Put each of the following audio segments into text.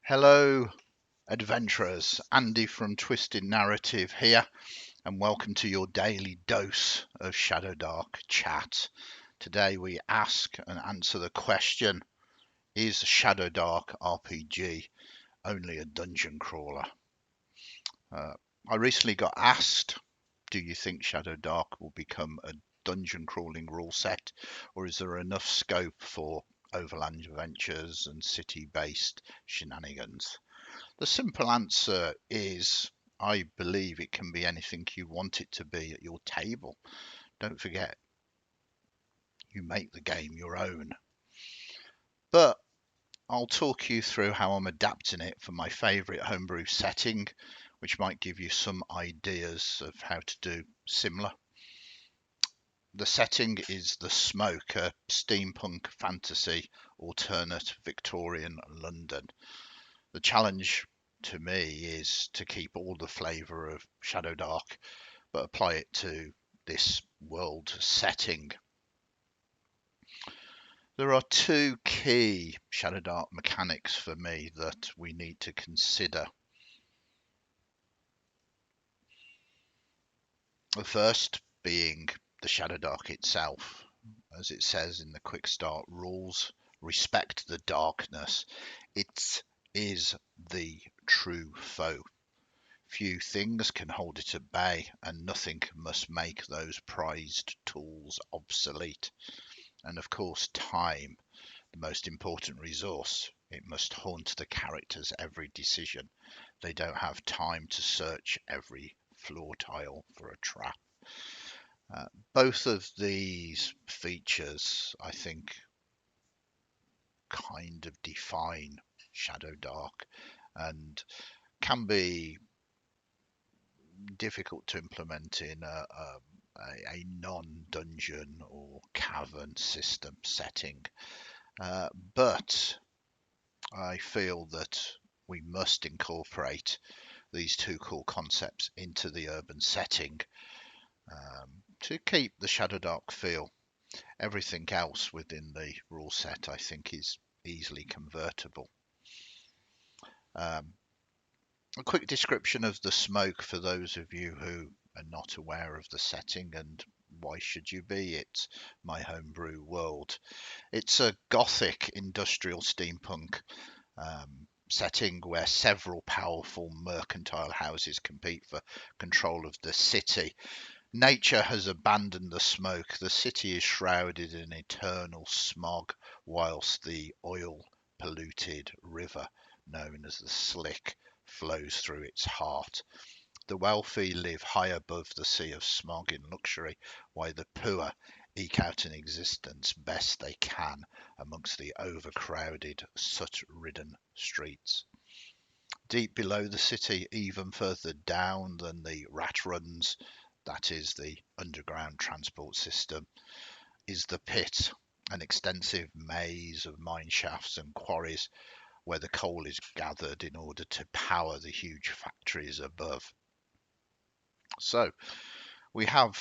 Hello, adventurers. Andy from Twisted Narrative here, and welcome to your daily dose of Shadowdark chat. Today we ask and answer the question, is Shadowdark RPG only a dungeon crawler? I recently got asked, do you think Shadowdark will become a dungeon crawling rule set, or is there enough scope for overland adventures and city-based shenanigans? The simple answer is I believe it can be anything you want it to be at your table. Don't forget, you make the game your own. But I'll talk you through how I'm adapting it for my favourite homebrew setting, which might give you some ideas of how to do similar. The setting is the Smoke, a steampunk fantasy alternate Victorian London. The challenge to me is to keep all the flavour of Shadowdark, but apply it to this world setting. There are two key Shadowdark mechanics for me that we need to consider. The first being the Shadowdark itself. As it says in the Quick Start rules, respect the darkness. It is the true foe. Few things can hold it at bay, and nothing must make those prized tools obsolete. And of course, time, the most important resource. It must haunt the characters' every decision. They don't have time to search every floor tile for a trap. Both of these features, I think, kind of define Shadowdark and can be difficult to implement in a non-dungeon or cavern system setting. But I feel that we must incorporate these two core concepts into the urban setting to keep the Shadowdark feel. Everything else within the rule set, I think, is easily convertible. A quick description of the Smoke for those of you who are not aware of the setting, and why should you be? It's my homebrew world. It's a gothic industrial steampunk setting where several powerful mercantile houses compete for control of the city. Nature has abandoned the Smoke. The city is shrouded in eternal smog, whilst the oil-polluted river, known as the Slick, flows through its heart. The wealthy live high above the sea of smog in luxury, while the poor eke out an existence best they can amongst the overcrowded, soot-ridden streets. Deep below the city, even further down than the rat runs, that is the underground transport system, is the pit, an extensive maze of mine shafts and quarries where the coal is gathered in order to power the huge factories above. So we have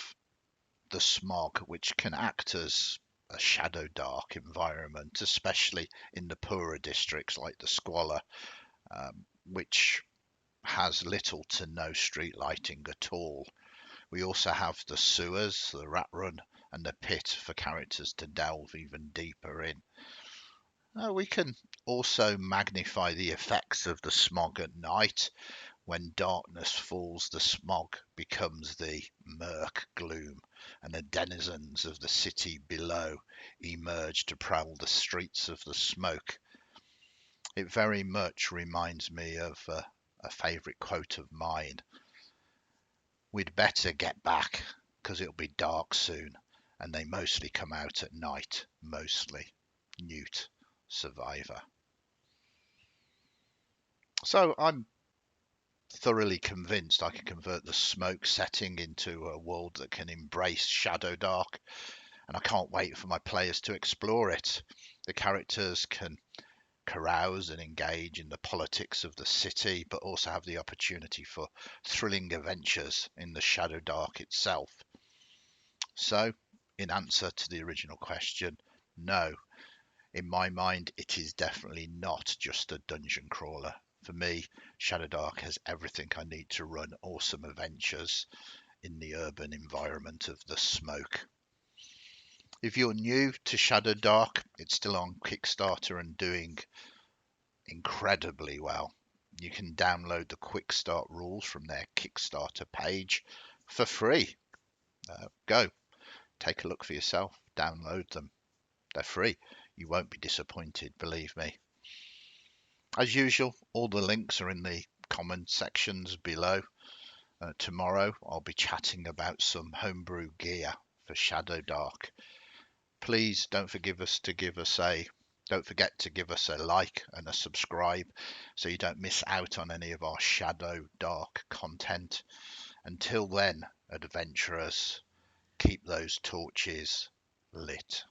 the smog, which can act as a shadow dark environment, especially in the poorer districts like the Squalor, which has little to no street lighting at all. We also have the sewers, the rat run, and the pit for characters to delve even deeper in. We can also magnify the effects of the smog at night. When darkness falls, the smog becomes the murk gloom, and the denizens of the city below emerge to prowl the streets of the Smoke. It very much reminds me of a favourite quote of mine. We'd better get back, 'cause it'll be dark soon, and they mostly come out at night, mostly. Newt, Survivor. So I'm thoroughly convinced I can convert the Smoke setting into a world that can embrace Shadowdark, and I can't wait for my players to explore it. The characters can carouse and engage in the politics of the city, but also have the opportunity for thrilling adventures in the Shadowdark itself. So, in answer to the original question, no, in my mind, it is definitely not just a dungeon crawler. For me, Shadowdark has everything I need to run awesome adventures in the urban environment of the smoke. If you're new to Shadowdark, it's still on Kickstarter and doing incredibly well. You can download the quick start rules from their Kickstarter page for free. Go, take a look for yourself, download them. They're free. You won't be disappointed, believe me. As usual, all the links are in the comment sections below. Tomorrow I'll be chatting about some homebrew gear for Shadowdark. Please don't forget to give us a like and a subscribe so you don't miss out on any of our Shadowdark content. Until then, adventurers, keep those torches lit.